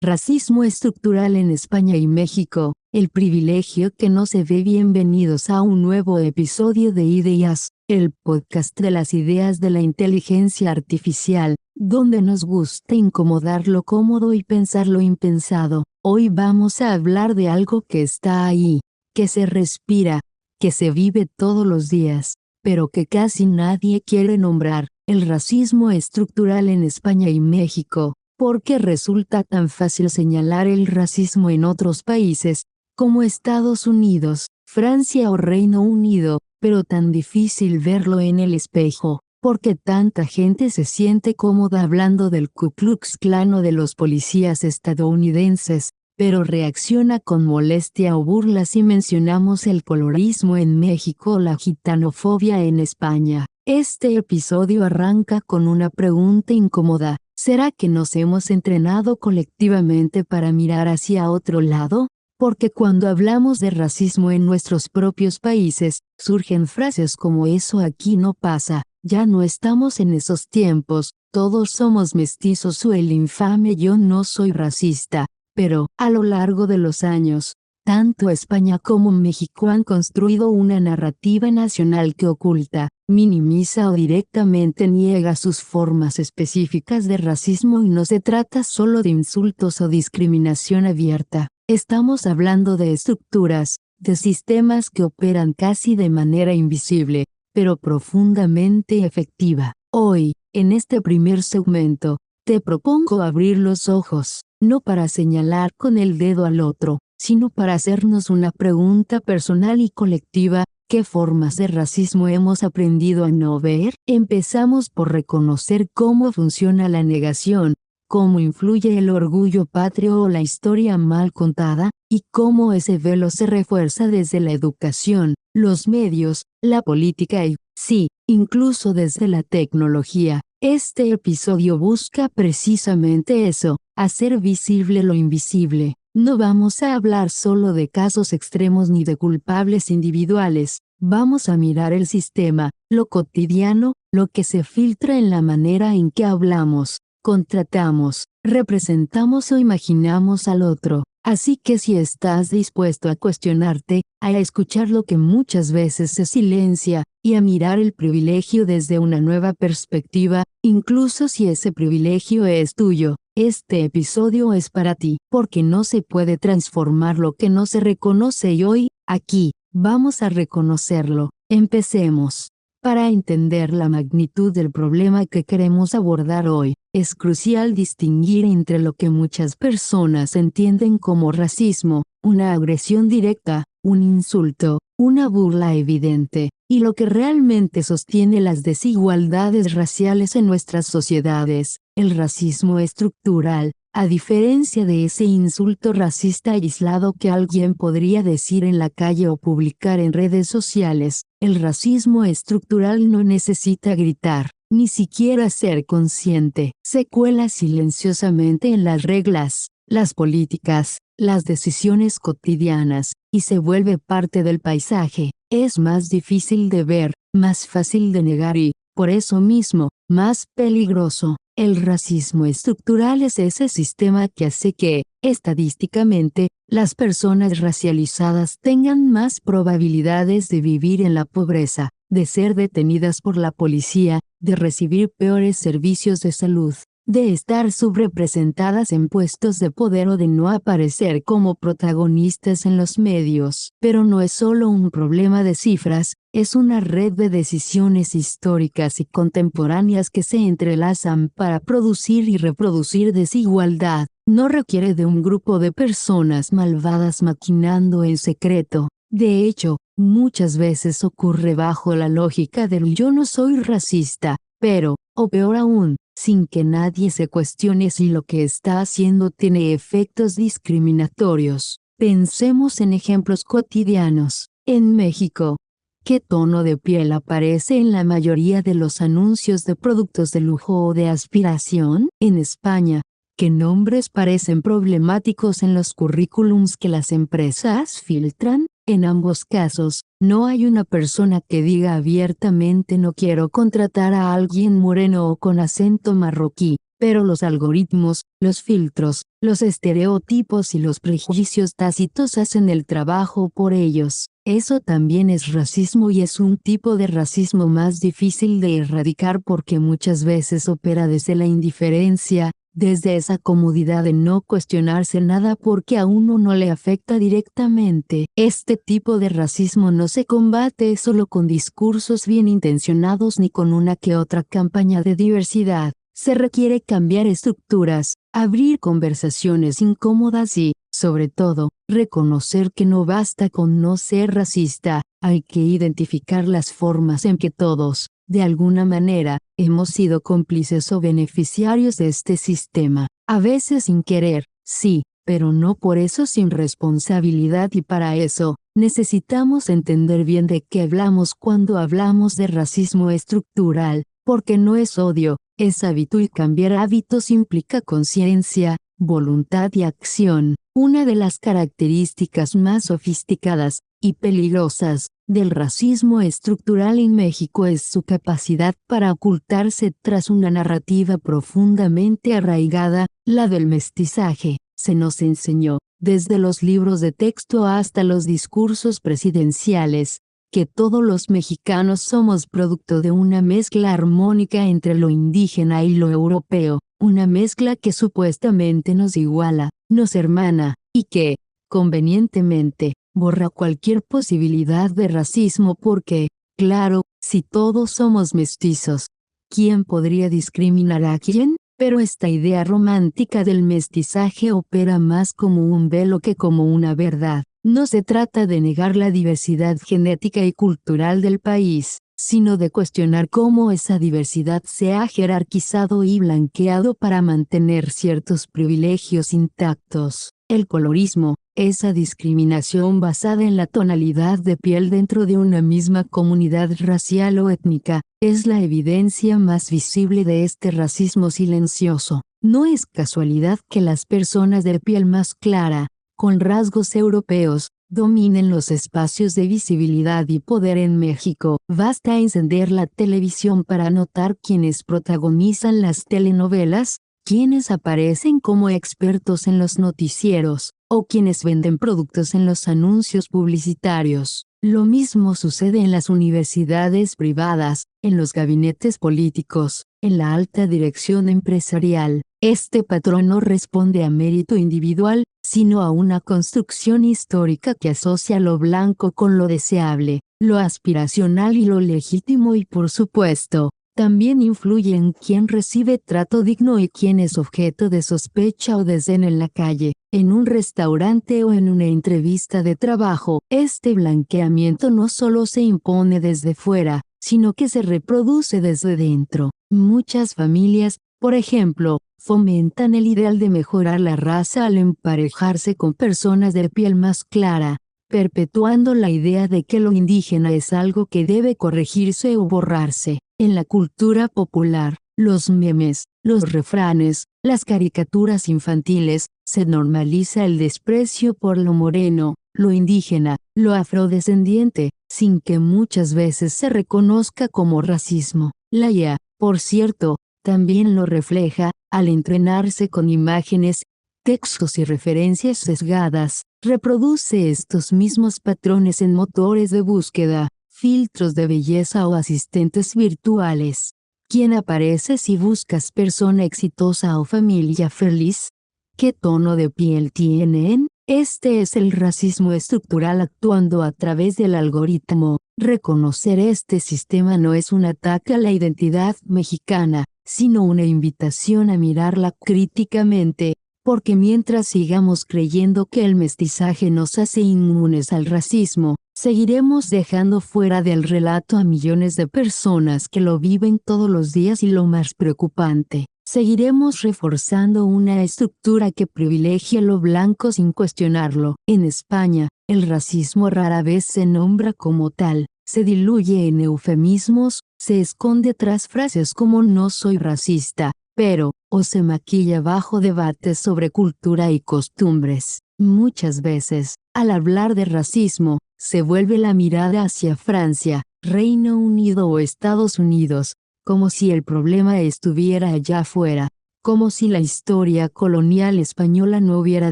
Racismo estructural en España y México, el privilegio que no se ve. Bienvenidos a un nuevo episodio de Ideas, el podcast de las ideas de la inteligencia artificial, donde nos gusta incomodar lo cómodo y pensar lo impensado. Hoy vamos a hablar de algo que está ahí, que se respira, que se vive todos los días, pero que casi nadie quiere nombrar, el racismo estructural en España y México. ¿Por qué resulta tan fácil señalar el racismo en otros países, como Estados Unidos, Francia o Reino Unido, pero tan difícil verlo en el espejo? ¿Por qué tanta gente se siente cómoda hablando del Ku Klux Klan o de los policías estadounidenses, pero reacciona con molestia o burla si mencionamos el colorismo en México o la gitanofobia en España? Este episodio arranca con una pregunta incómoda. ¿Será que nos hemos entrenado colectivamente para mirar hacia otro lado? Porque cuando hablamos de racismo en nuestros propios países, surgen frases como "eso aquí no pasa", "ya no estamos en esos tiempos", "todos somos mestizos" o el infame "yo no soy racista". Pero, a lo largo de los años, tanto España como México han construido una narrativa nacional que oculta, minimiza o directamente niega sus formas específicas de racismo, y no se trata solo de insultos o discriminación abierta. Estamos hablando de estructuras, de sistemas que operan casi de manera invisible, pero profundamente efectiva. Hoy, en este primer segmento, te propongo abrir los ojos, no para señalar con el dedo al otro, sino para hacernos una pregunta personal y colectiva: ¿qué formas de racismo hemos aprendido a no ver? Empezamos por reconocer cómo funciona la negación, cómo influye el orgullo patrio o la historia mal contada, y cómo ese velo se refuerza desde la educación, los medios, la política y, sí, incluso desde la tecnología. Este episodio busca precisamente eso, hacer visible lo invisible. No vamos a hablar solo de casos extremos ni de culpables individuales. Vamos a mirar el sistema, lo cotidiano, lo que se filtra en la manera en que hablamos, contratamos, representamos o imaginamos al otro. Así que si estás dispuesto a cuestionarte, a escuchar lo que muchas veces se silencia, y a mirar el privilegio desde una nueva perspectiva, incluso si ese privilegio es tuyo, este episodio es para ti, porque no se puede transformar lo que no se reconoce, y hoy, aquí, vamos a reconocerlo. Empecemos. Para entender la magnitud del problema que queremos abordar hoy, es crucial distinguir entre lo que muchas personas entienden como racismo, una agresión directa, un insulto, una burla evidente, y lo que realmente sostiene las desigualdades raciales en nuestras sociedades, el racismo estructural. A diferencia de ese insulto racista aislado que alguien podría decir en la calle o publicar en redes sociales, el racismo estructural no necesita gritar, ni siquiera ser consciente. Se cuela silenciosamente en las reglas, las políticas, las decisiones cotidianas, y se vuelve parte del paisaje. Es más difícil de ver, más fácil de negar y, por eso mismo, más peligroso. El racismo estructural es ese sistema que hace que, estadísticamente, las personas racializadas tengan más probabilidades de vivir en la pobreza, de ser detenidas por la policía, de recibir peores servicios de salud, de estar subrepresentadas en puestos de poder o de no aparecer como protagonistas en los medios. Pero no es solo un problema de cifras, es una red de decisiones históricas y contemporáneas que se entrelazan para producir y reproducir desigualdad. No requiere de un grupo de personas malvadas maquinando en secreto. De hecho, muchas veces ocurre bajo la lógica del "yo no soy racista", pero, o peor aún, sin que nadie se cuestione si lo que está haciendo tiene efectos discriminatorios. Pensemos en ejemplos cotidianos. En México, ¿qué tono de piel aparece en la mayoría de los anuncios de productos de lujo o de aspiración? En España, ¿qué nombres parecen problemáticos en los currículums que las empresas filtran? En ambos casos, no hay una persona que diga abiertamente "no quiero contratar a alguien moreno o con acento marroquí", pero los algoritmos, los filtros, los estereotipos y los prejuicios tácitos hacen el trabajo por ellos. Eso también es racismo y es un tipo de racismo más difícil de erradicar porque muchas veces opera desde la indiferencia, desde esa comodidad de no cuestionarse nada porque a uno no le afecta directamente. Este tipo de racismo no se combate solo con discursos bien intencionados ni con una que otra campaña de diversidad. Se requiere cambiar estructuras, abrir conversaciones incómodas y, sobre todo, reconocer que no basta con no ser racista, hay que identificar las formas en que todos, de alguna manera, hemos sido cómplices o beneficiarios de este sistema. A veces sin querer, sí, pero no por eso sin responsabilidad y para eso, necesitamos entender bien de qué hablamos cuando hablamos de racismo estructural, porque no es odio, es hábito y cambiar hábitos implica conciencia, voluntad y acción. Una de las características más sofisticadas y peligrosas del racismo estructural en México es su capacidad para ocultarse tras una narrativa profundamente arraigada, la del mestizaje. Se nos enseñó, desde los libros de texto hasta los discursos presidenciales, que todos los mexicanos somos producto de una mezcla armónica entre lo indígena y lo europeo, una mezcla que supuestamente nos iguala, nos hermana, y que, convenientemente, borra cualquier posibilidad de racismo porque, claro, si todos somos mestizos, ¿quién podría discriminar a quién? Pero esta idea romántica del mestizaje opera más como un velo que como una verdad. No se trata de negar la diversidad genética y cultural del país, sino de cuestionar cómo esa diversidad se ha jerarquizado y blanqueado para mantener ciertos privilegios intactos. El colorismo, esa discriminación basada en la tonalidad de piel dentro de una misma comunidad racial o étnica, es la evidencia más visible de este racismo silencioso. No es casualidad que las personas de piel más clara, con rasgos europeos, dominen los espacios de visibilidad y poder en México. Basta encender la televisión para notar quienes protagonizan las telenovelas, quienes aparecen como expertos en los noticieros, o quienes venden productos en los anuncios publicitarios. Lo mismo sucede en las universidades privadas, en los gabinetes políticos, en la alta dirección empresarial. Este patrón no responde a mérito individual, sino a una construcción histórica que asocia lo blanco con lo deseable, lo aspiracional y lo legítimo y por supuesto, también influye en quién recibe trato digno y quién es objeto de sospecha o desdén en la calle, en un restaurante o en una entrevista de trabajo. Este blanqueamiento no solo se impone desde fuera, sino que se reproduce desde dentro. Muchas familias, por ejemplo, fomentan el ideal de mejorar la raza al emparejarse con personas de piel más clara, perpetuando la idea de que lo indígena es algo que debe corregirse o borrarse. En la cultura popular, los memes, los refranes, las caricaturas infantiles, se normaliza el desprecio por lo moreno, lo indígena, lo afrodescendiente, sin que muchas veces se reconozca como racismo. La IA, por cierto, también lo refleja, al entrenarse con imágenes, textos y referencias sesgadas, reproduce estos mismos patrones en motores de búsqueda, filtros de belleza o asistentes virtuales. ¿Quién aparece si buscas persona exitosa o familia feliz? ¿Qué tono de piel tienen? Este es el racismo estructural actuando a través del algoritmo. Reconocer este sistema no es un ataque a la identidad mexicana, sino una invitación a mirarla críticamente, porque mientras sigamos creyendo que el mestizaje nos hace inmunes al racismo, seguiremos dejando fuera del relato a millones de personas que lo viven todos los días y lo más preocupante, seguiremos reforzando una estructura que privilegia lo blanco sin cuestionarlo. En España, el racismo rara vez se nombra como tal, se diluye en eufemismos, se esconde tras frases como no soy racista, pero, o se maquilla bajo debates sobre cultura y costumbres. Muchas veces, al hablar de racismo, se vuelve la mirada hacia Francia, Reino Unido o Estados Unidos, como si el problema estuviera allá afuera, como si la historia colonial española no hubiera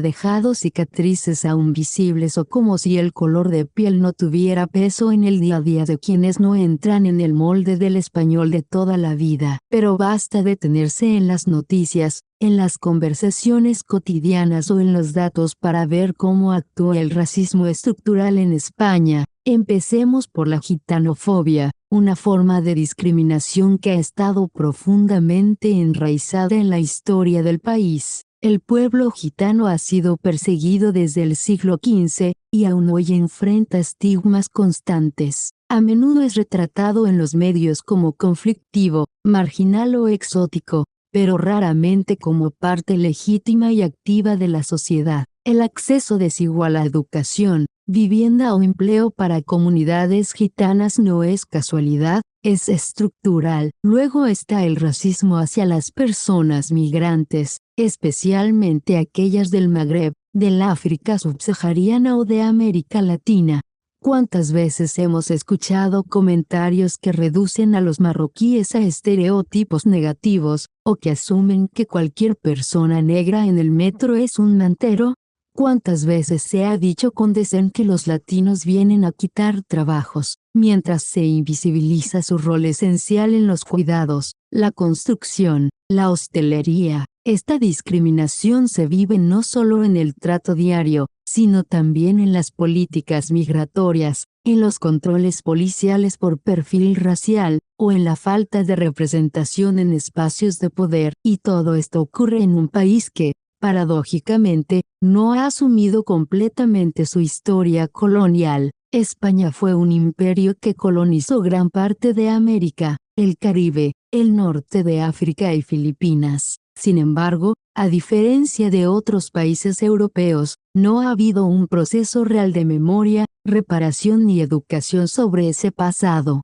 dejado cicatrices aún visibles o como si el color de piel no tuviera peso en el día a día de quienes no entran en el molde del español de toda la vida. Pero basta detenerse en las noticias, en las conversaciones cotidianas o en los datos para ver cómo actúa el racismo estructural en España. Empecemos por la gitanofobia, una forma de discriminación que ha estado profundamente enraizada en la historia del país. El pueblo gitano ha sido perseguido desde el siglo XV, y aún hoy enfrenta estigmas constantes. A menudo es retratado en los medios como conflictivo, marginal o exótico, pero raramente como parte legítima y activa de la sociedad. El acceso desigual a educación, vivienda o empleo para comunidades gitanas no es casualidad, es estructural. Luego está el racismo hacia las personas migrantes, especialmente aquellas del Magreb, del África subsahariana o de América Latina. ¿Cuántas veces hemos escuchado comentarios que reducen a los marroquíes a estereotipos negativos, o que asumen que cualquier persona negra en el metro es un mantero? ¿Cuántas veces se ha dicho con desdén que los latinos vienen a quitar trabajos, mientras se invisibiliza su rol esencial en los cuidados, la construcción, la hostelería? Esta discriminación se vive no solo en el trato diario, sino también en las políticas migratorias, en los controles policiales por perfil racial, o en la falta de representación en espacios de poder. Y todo esto ocurre en un país que, paradójicamente, no ha asumido completamente su historia colonial. España fue un imperio que colonizó gran parte de América, el Caribe, el norte de África y Filipinas. Sin embargo, a diferencia de otros países europeos, no ha habido un proceso real de memoria, reparación ni educación sobre ese pasado.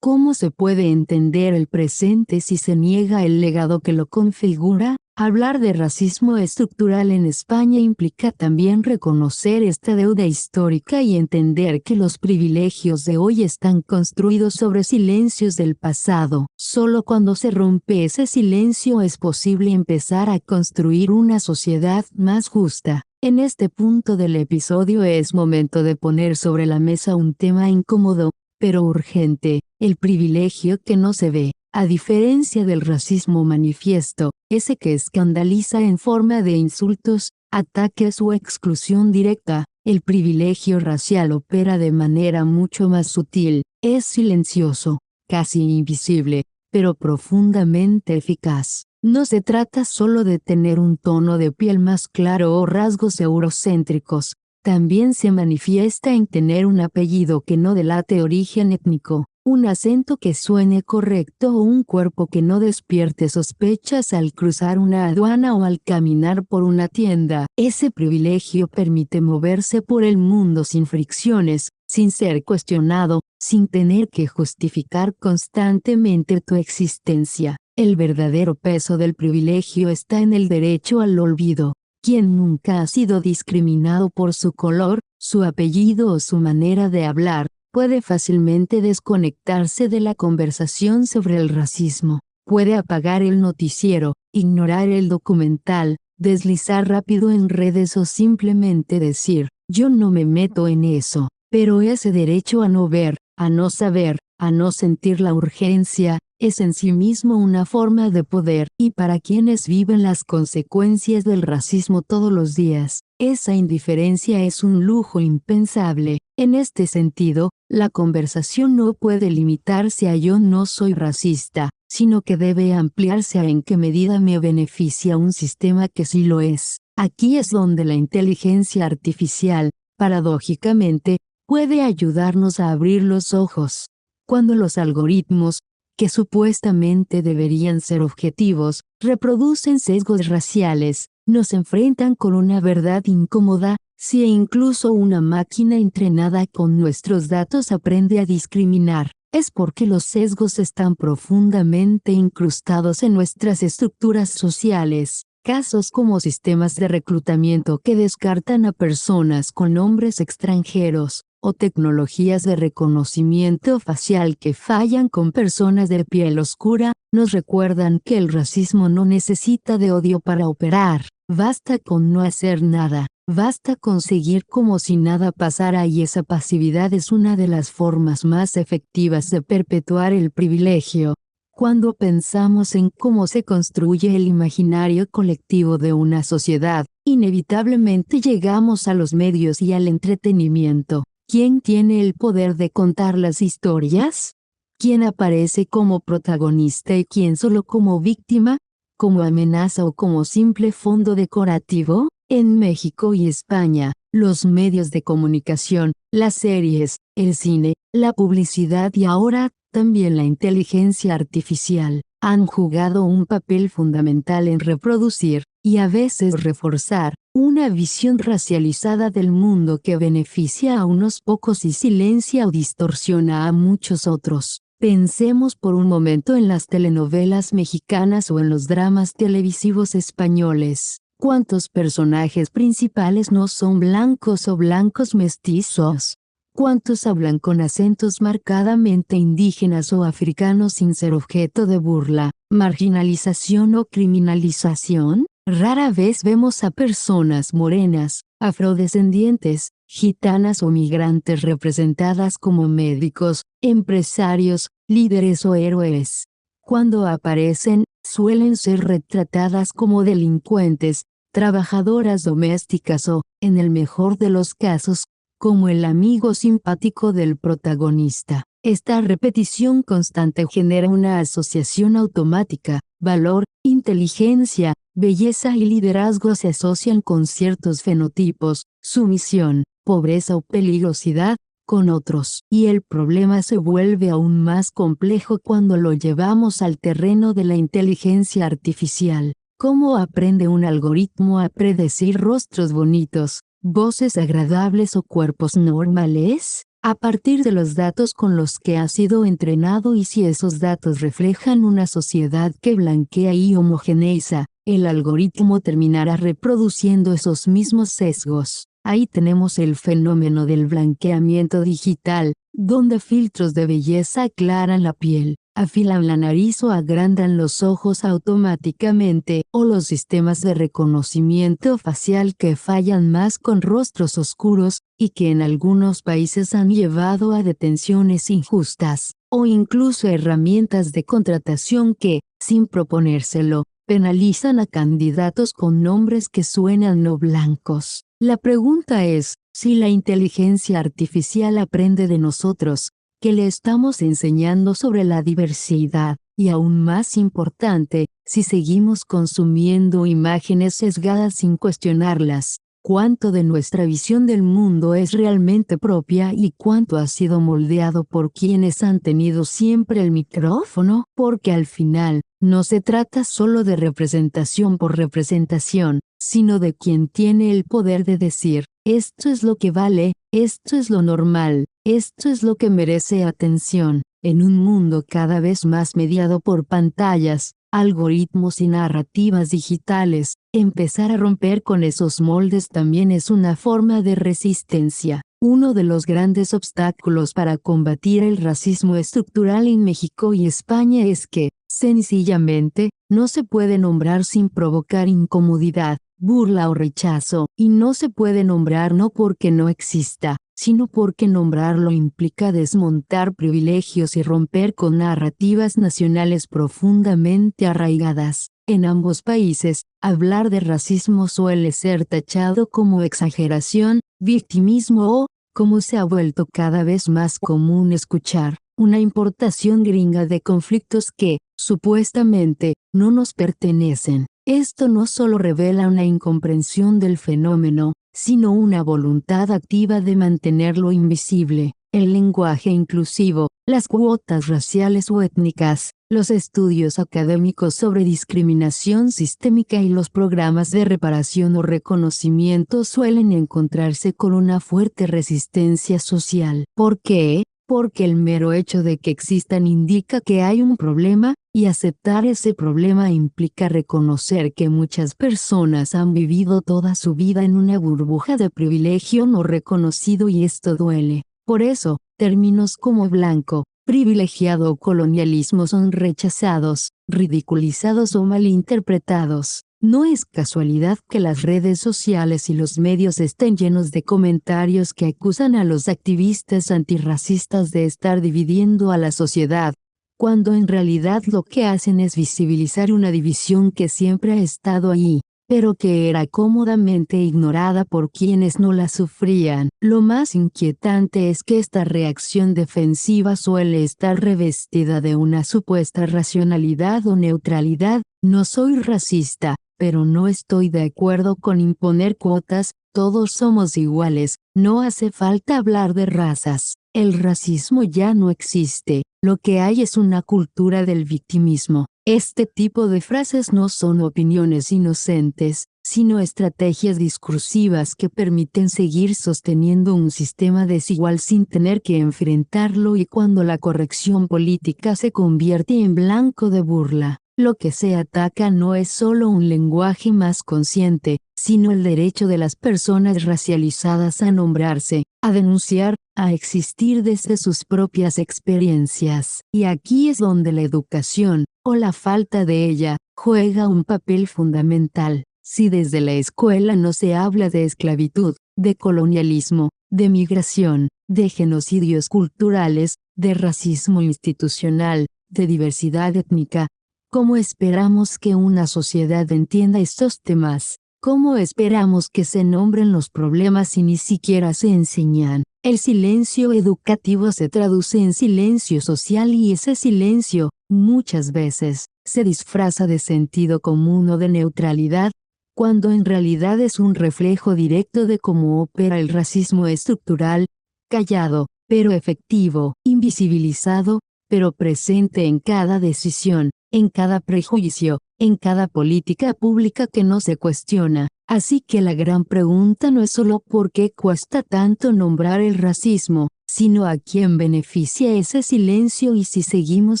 ¿Cómo se puede entender el presente si se niega el legado que lo configura? Hablar de racismo estructural en España implica también reconocer esta deuda histórica y entender que los privilegios de hoy están construidos sobre silencios del pasado. Solo cuando se rompe ese silencio es posible empezar a construir una sociedad más justa. En este punto del episodio es momento de poner sobre la mesa un tema incómodo, pero urgente: el privilegio que no se ve. A diferencia del racismo manifiesto, ese que escandaliza en forma de insultos, ataques o exclusión directa, el privilegio racial opera de manera mucho más sutil, es silencioso, casi invisible, pero profundamente eficaz. No se trata solo de tener un tono de piel más claro o rasgos eurocéntricos, también se manifiesta en tener un apellido que no delate origen étnico, un acento que suene correcto o un cuerpo que no despierte sospechas al cruzar una aduana o al caminar por una tienda. Ese privilegio permite moverse por el mundo sin fricciones, sin ser cuestionado, sin tener que justificar constantemente tu existencia. El verdadero peso del privilegio está en el derecho al olvido. Quien nunca ha sido discriminado por su color, su apellido o su manera de hablar, puede fácilmente desconectarse de la conversación sobre el racismo. Puede apagar el noticiero, ignorar el documental, deslizar rápido en redes o simplemente decir: yo no me meto en eso. Pero ese derecho a no ver, a no saber, a no sentir la urgencia, es en sí mismo una forma de poder, y para quienes viven las consecuencias del racismo todos los días, esa indiferencia es un lujo impensable. En este sentido, la conversación no puede limitarse a "yo no soy racista", sino que debe ampliarse a "en qué medida me beneficia un sistema que sí lo es". Aquí es donde la inteligencia artificial, paradójicamente, puede ayudarnos a abrir los ojos. Cuando los algoritmos, que supuestamente deberían ser objetivos, reproducen sesgos raciales, nos enfrentan con una verdad incómoda: si incluso una máquina entrenada con nuestros datos aprende a discriminar, es porque los sesgos están profundamente incrustados en nuestras estructuras sociales. Casos como sistemas de reclutamiento que descartan a personas con nombres extranjeros, o tecnologías de reconocimiento facial que fallan con personas de piel oscura, nos recuerdan que el racismo no necesita de odio para operar. Basta con no hacer nada, basta con seguir como si nada pasara, y esa pasividad es una de las formas más efectivas de perpetuar el privilegio. Cuando pensamos en cómo se construye el imaginario colectivo de una sociedad, inevitablemente llegamos a los medios y al entretenimiento. ¿Quién tiene el poder de contar las historias? ¿Quién aparece como protagonista y quién solo como víctima? ¿Como amenaza o como simple fondo decorativo? En México y España, los medios de comunicación, las series, el cine, la publicidad y ahora también la inteligencia artificial han jugado un papel fundamental en reproducir, y a veces reforzar, una visión racializada del mundo que beneficia a unos pocos y silencia o distorsiona a muchos otros. Pensemos por un momento en las telenovelas mexicanas o en los dramas televisivos españoles. ¿Cuántos personajes principales no son blancos o blancos mestizos? ¿Cuántos hablan con acentos marcadamente indígenas o africanos sin ser objeto de burla, marginalización o criminalización? Rara vez vemos a personas morenas, afrodescendientes, gitanas o migrantes representadas como médicos, empresarios, líderes o héroes. Cuando aparecen, suelen ser retratadas como delincuentes, trabajadoras domésticas o, en el mejor de los casos, como el amigo simpático del protagonista. Esta repetición constante genera una asociación automática. Valor, inteligencia, belleza y liderazgo se asocian con ciertos fenotipos, sumisión, pobreza o peligrosidad, con otros. Y el problema se vuelve aún más complejo cuando lo llevamos al terreno de la inteligencia artificial. ¿Cómo aprende un algoritmo a predecir rostros bonitos, voces agradables o cuerpos normales? A partir de los datos con los que ha sido entrenado, y si esos datos reflejan una sociedad que blanquea y homogeneiza, el algoritmo terminará reproduciendo esos mismos sesgos. Ahí tenemos el fenómeno del blanqueamiento digital, donde filtros de belleza aclaran la piel, afilan la nariz o agrandan los ojos automáticamente, o los sistemas de reconocimiento facial que fallan más con rostros oscuros, y que en algunos países han llevado a detenciones injustas, o incluso herramientas de contratación que, sin proponérselo, penalizan a candidatos con nombres que suenan no blancos. La pregunta es, si la inteligencia artificial aprende de nosotros, ¿qué le estamos enseñando sobre la diversidad? Y aún más importante, si seguimos consumiendo imágenes sesgadas sin cuestionarlas, ¿cuánto de nuestra visión del mundo es realmente propia y cuánto ha sido moldeado por quienes han tenido siempre el micrófono? Porque al final, no se trata solo de representación por representación, sino de quien tiene el poder de decir, esto es lo que vale, esto es lo normal, esto es lo que merece atención. En un mundo cada vez más mediado por pantallas, algoritmos y narrativas digitales, empezar a romper con esos moldes también es una forma de resistencia. Uno de los grandes obstáculos para combatir el racismo estructural en México y España es que, sencillamente, no se puede nombrar sin provocar incomodidad, burla o rechazo, y no se puede nombrar no porque no exista, sino porque nombrarlo implica desmontar privilegios y romper con narrativas nacionales profundamente arraigadas. En ambos países, hablar de racismo suele ser tachado como exageración, victimismo o, como se ha vuelto cada vez más común escuchar, una importación gringa de conflictos que, supuestamente, no nos pertenecen. Esto no solo revela una incomprensión del fenómeno, sino una voluntad activa de mantenerlo invisible. El lenguaje inclusivo, las cuotas raciales o étnicas, los estudios académicos sobre discriminación sistémica y los programas de reparación o reconocimiento suelen encontrarse con una fuerte resistencia social. ¿Por qué? Porque el mero hecho de que existan indica que hay un problema, y aceptar ese problema implica reconocer que muchas personas han vivido toda su vida en una burbuja de privilegio no reconocido y esto duele. Por eso, términos como blanco, privilegiado o colonialismo son rechazados, ridiculizados o malinterpretados. No es casualidad que las redes sociales y los medios estén llenos de comentarios que acusan a los activistas antirracistas de estar dividiendo a la sociedad, cuando en realidad lo que hacen es visibilizar una división que siempre ha estado ahí, pero que era cómodamente ignorada por quienes no la sufrían. Lo más inquietante es que esta reacción defensiva suele estar revestida de una supuesta racionalidad o neutralidad. No soy racista, pero no estoy de acuerdo con imponer cuotas, todos somos iguales, no hace falta hablar de razas. El racismo ya no existe, lo que hay es una cultura del victimismo. Este tipo de frases no son opiniones inocentes, sino estrategias discursivas que permiten seguir sosteniendo un sistema desigual sin tener que enfrentarlo, y cuando la corrección política se convierte en blanco de burla, lo que se ataca no es solo un lenguaje más consciente, sino el derecho de las personas racializadas a nombrarse, a denunciar, a existir desde sus propias experiencias. Y aquí es donde la educación, o la falta de ella, juega un papel fundamental. Si desde la escuela no se habla de esclavitud, de colonialismo, de migración, de genocidios culturales, de racismo institucional, de diversidad étnica, ¿cómo esperamos que una sociedad entienda estos temas? ¿Cómo esperamos que se nombren los problemas si ni siquiera se enseñan? El silencio educativo se traduce en silencio social, y ese silencio, muchas veces, se disfraza de sentido común o de neutralidad, cuando en realidad es un reflejo directo de cómo opera el racismo estructural, callado, pero efectivo, invisibilizado, pero presente en cada decisión, en cada prejuicio, en cada política pública que no se cuestiona. Así que la gran pregunta no es solo por qué cuesta tanto nombrar el racismo, sino a quién beneficia ese silencio, y si seguimos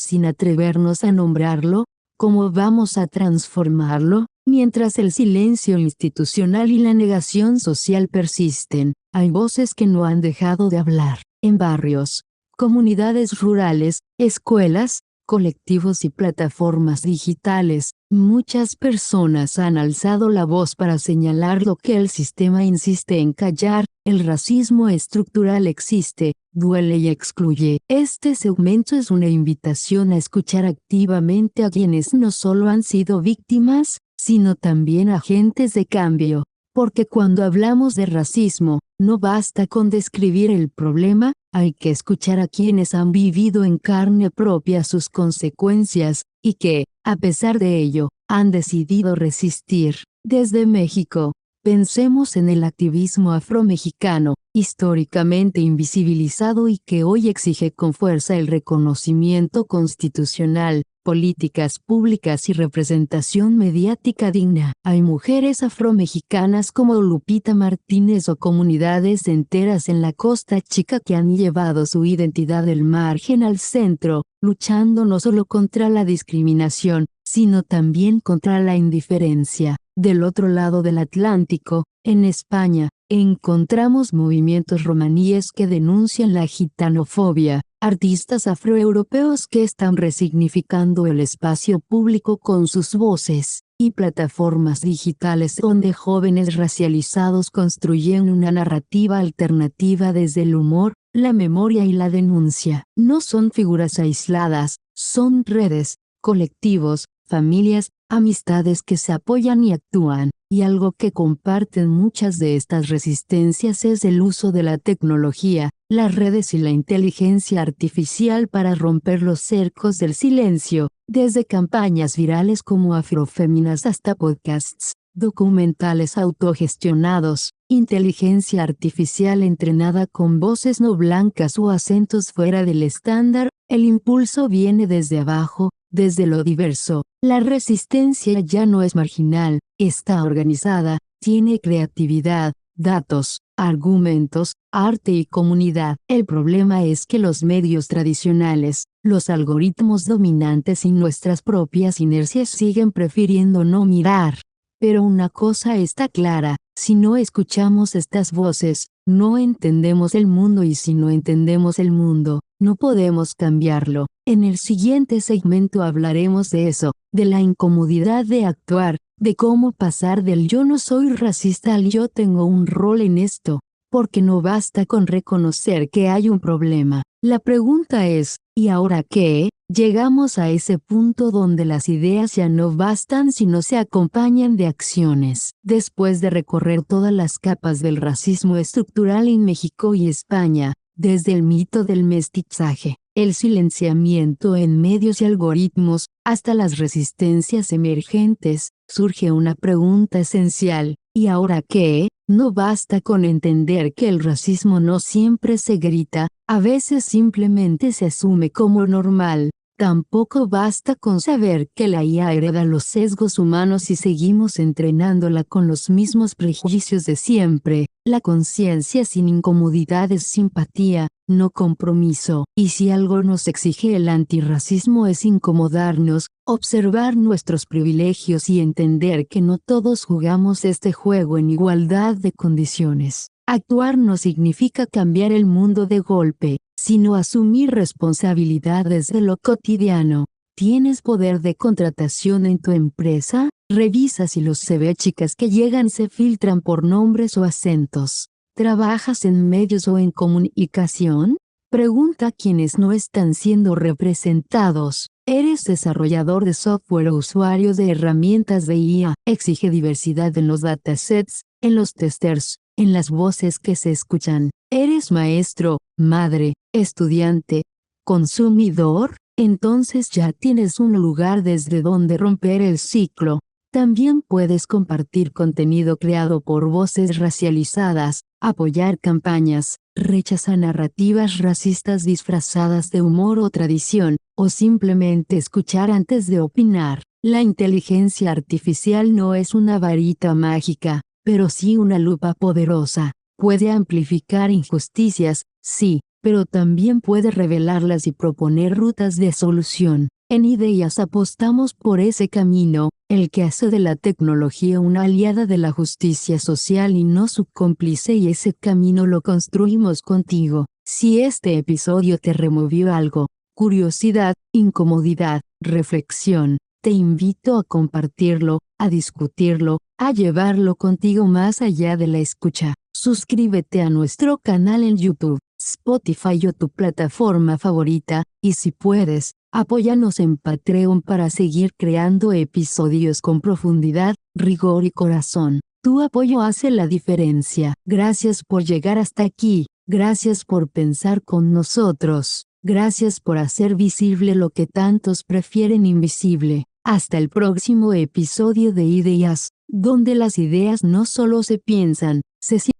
sin atrevernos a nombrarlo, ¿cómo vamos a transformarlo? Mientras el silencio institucional y la negación social persisten, hay voces que no han dejado de hablar. En barrios, comunidades rurales, escuelas, colectivos y plataformas digitales, muchas personas han alzado la voz para señalar lo que el sistema insiste en callar: el racismo estructural existe, duele y excluye. Este segmento es una invitación a escuchar activamente a quienes no solo han sido víctimas, sino también agentes de cambio. Porque cuando hablamos de racismo, no basta con describir el problema, hay que escuchar a quienes han vivido en carne propia sus consecuencias, y que, a pesar de ello, han decidido resistir. Desde México, pensemos en el activismo afromexicano, históricamente invisibilizado y que hoy exige con fuerza el reconocimiento constitucional, políticas públicas y representación mediática digna. Hay mujeres afromexicanas como Lupita Martínez o comunidades enteras en la Costa Chica que han llevado su identidad del margen al centro, luchando no solo contra la discriminación, sino también contra la indiferencia. Del otro lado del Atlántico, en España, encontramos movimientos romaníes que denuncian la gitanofobia, artistas afroeuropeos que están resignificando el espacio público con sus voces, y plataformas digitales donde jóvenes racializados construyen una narrativa alternativa desde el humor, la memoria y la denuncia. No son figuras aisladas, son redes, colectivos, familias, amistades que se apoyan y actúan, y algo que comparten muchas de estas resistencias es el uso de la tecnología, las redes y la inteligencia artificial para romper los cercos del silencio, desde campañas virales como Afroféminas hasta podcasts, documentales autogestionados, inteligencia artificial entrenada con voces no blancas o acentos fuera del estándar. El impulso viene desde abajo, desde lo diverso. La resistencia ya no es marginal, está organizada, tiene creatividad, datos, argumentos, arte y comunidad. El problema es que los medios tradicionales, los algoritmos dominantes y nuestras propias inercias siguen prefiriendo no mirar. Pero una cosa está clara: si no escuchamos estas voces, No entendemos el mundo y si no entendemos el mundo, no podemos cambiarlo. En el siguiente segmento hablaremos de eso, de la incomodidad de actuar, de cómo pasar del yo no soy racista al yo tengo un rol en esto, porque no basta con reconocer que hay un problema. La pregunta es, ¿y ahora qué? Llegamos a ese punto donde las ideas ya no bastan si no se acompañan de acciones. Después de recorrer todas las capas del racismo estructural en México y España, desde el mito del mestizaje, el silenciamiento en medios y algoritmos, hasta las resistencias emergentes, surge una pregunta esencial, ¿y ahora qué? No basta con entender que el racismo no siempre se grita, a veces simplemente se asume como normal. Tampoco basta con saber que la IA hereda los sesgos humanos y seguimos entrenándola con los mismos prejuicios de siempre. La conciencia sin incomodidad es simpatía, no compromiso. Y si algo nos exige el antirracismo es incomodarnos, observar nuestros privilegios y entender que no todos jugamos este juego en igualdad de condiciones. Actuar no significa cambiar el mundo de golpe, sino asumir responsabilidades de lo cotidiano. ¿Tienes poder de contratación en tu empresa? Revisa si los CV chicas que llegan se filtran por nombres o acentos. ¿Trabajas en medios o en comunicación? Pregunta a quienes no están siendo representados. ¿Eres desarrollador de software o usuario de herramientas de IA? Exige diversidad en los datasets, en los testers, en las voces que se escuchan. ¿Eres maestro, madre, estudiante, consumidor? Entonces ya tienes un lugar desde donde romper el ciclo. También puedes compartir contenido creado por voces racializadas, apoyar campañas, rechazar narrativas racistas disfrazadas de humor o tradición, o simplemente escuchar antes de opinar. La inteligencia artificial no es una varita mágica, pero sí una lupa poderosa. Puede amplificar injusticias, sí, pero también puede revelarlas y proponer rutas de solución. En Ideas apostamos por ese camino, el que hace de la tecnología una aliada de la justicia social y no su cómplice, y ese camino lo construimos contigo. Si este episodio te removió algo, curiosidad, incomodidad, reflexión, te invito a compartirlo, a discutirlo, a llevarlo contigo más allá de la escucha. Suscríbete a nuestro canal en YouTube, Spotify o tu plataforma favorita, y si puedes, apóyanos en Patreon para seguir creando episodios con profundidad, rigor y corazón. Tu apoyo hace la diferencia. Gracias por llegar hasta aquí, gracias por pensar con nosotros, gracias por hacer visible lo que tantos prefieren invisible. Hasta el próximo episodio de Ideas, donde las ideas no solo se piensan, se sienten.